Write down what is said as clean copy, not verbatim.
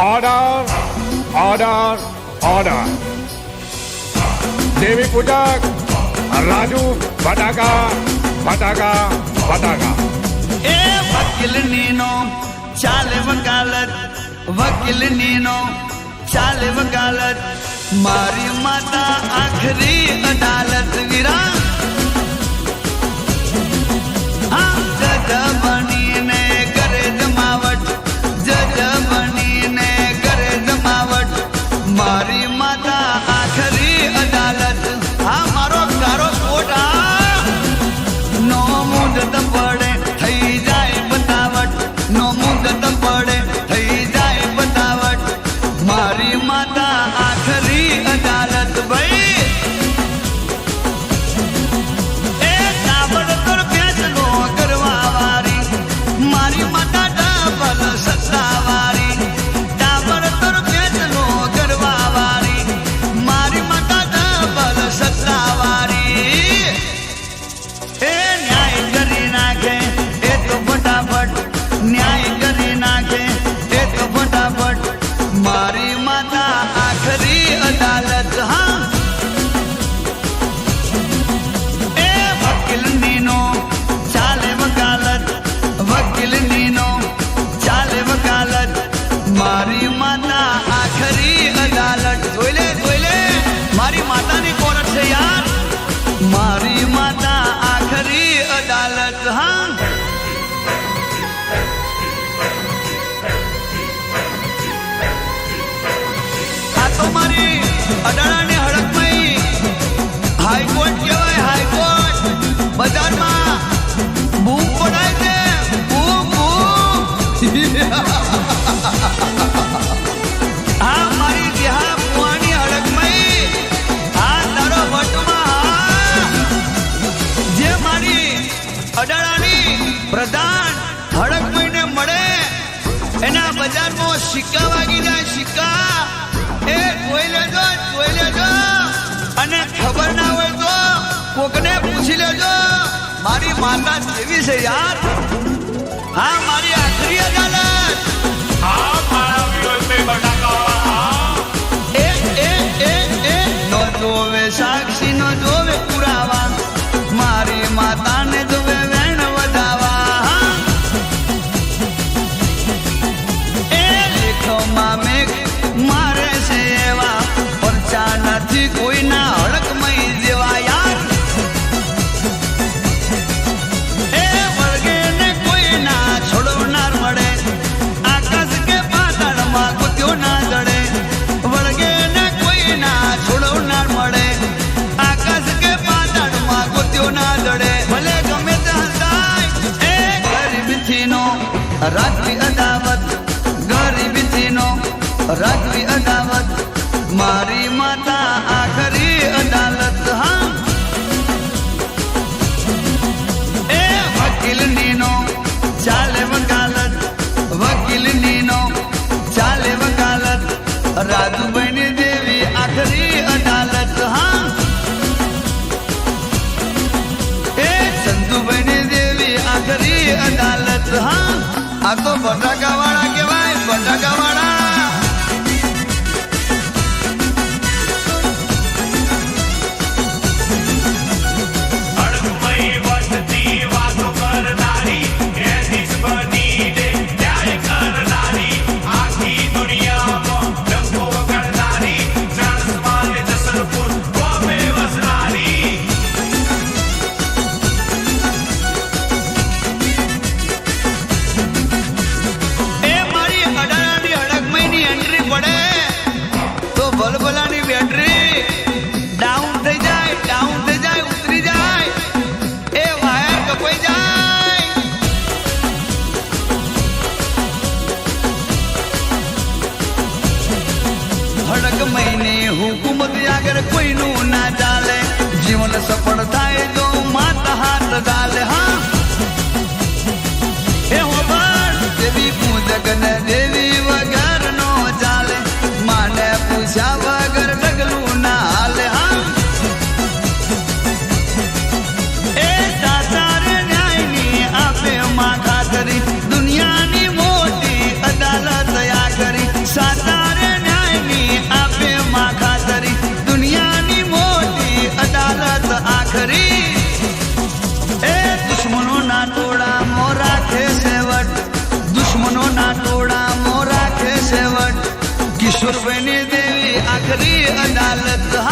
Order order order देवी पूजक राजू फटाका फटाका फटाका ए वकील नीनो चाले वकालत वकील नीनो चाले वकालत मारी माता आखरी अदालत वीरा हाँ जज बनीने करे जमावट जज बनीने करे जमावट मारी माता आखरी अदालत हाँ मारो कारो कोटा नो मुदत पड़े थई जाए बतावट नो मुदत पड़े थई जाए बतावट मारी माता आखरी अदालत भाई ए ताबड़तोड़ फैसलो करवा वारी मारी माता डबल सत्तावारी ताबड़तोड़ फैसलो करवा वारी मारी माता डबल सत्तावारी ए न्याय करी नाखे ए तो फटाफट न्याय करी नाखे ए तो फटाफट मारी माता आखरी अदालत हाँ ए वकील नीनो चाले वकालत वकील नीनो चाले वकालत मारी माता आखरी अदालत જોઈલે મારી માતાની કોરટ છે યાર મારી માતા આખરી અદાલત હા આ તો મારી અડાણાની હડકમાં હાઈકોર્ટ કહેવાય હાઈકોર્ટ બજારમાં બૂમ પડાય છે બૂમ બૂમ આ મારી દેહા પુઆની હડકમાં આ તારો વટમાં જે મારી અડાણાની પ્રધાન હડકમાં મળે એના બજારમાં સિક્કા વાગી જાય સિક્કા એ જોઈ લેજો અને ખબર ના હોય તો કોકને પૂછી લેજો મારી માતા જેવી છે યાર હા મારી આખરી અદાલત આ મારા વિરોધ में फटाका એ નો જોવે સાક્ષી નો જોવે પુરાવા મારી માતાને જોવે વેણ વધાવા એ લેખોમાં મેઘ મારે છે એવા પરચા નથી કોઈના હડકમય જેવા યાર એ વળગે ને કોઈના છોડવનાર મળે આકાશ કે પાતાળમાં ગોત્યો ના જડે વળગે ને કોઈના છોડવનાર મળે આકાશ કે પાતાળમાં ગોત્યો ના જડે ભલે ગમે ત્યાં જાય એ ગરીબથીનો રાજવી અદાવત ગરીબથીનો રાજવી અદાવત મારી માતા આખરી અદાલત હા એ વકીલ નીનો ચાલે વકાલત વકીલ નીનો ચાલે વકાલત રાજુભાઈની દેવી આખરી અદાલત હા એ ચંદુભાઈની દેવી આખરી અદાલત હા આ તો બટાકાવાળા કહેવાય બટાકાવાળા હડકમય વધતી વાતો કરનારી એ દિશ બની દે ન્યાય કરનારી આખી દુનિયામાં ડંકો વગાડનારી ટ્રાન્સવાલ જસલપુર બોમ્બે વસનારી એ મારી અડાણાની હડકમયની એન્ટ્રી પડે તો ભલભલાની બેટરી ડાઉન થઈ જાય ઉતરી જાય એ વાયર કપાઈ જાય હડકમયની હુકુમત આગળ કોઈનું ના ચાલે જીવન સફળ થાય જો માતા હાથ ગાલે હા એ હોબાર દેવી પૂજક ને દેવી વગર નો ચાલે માને પૂછ્યા વગર ડગલું ના હાલે હા એ સાચાર ન્યાયની આપે માં ખાતરી દુનિયાની મોટી અદાલત આ કરી સાચા બની દેવી આખરી અદાલત. હા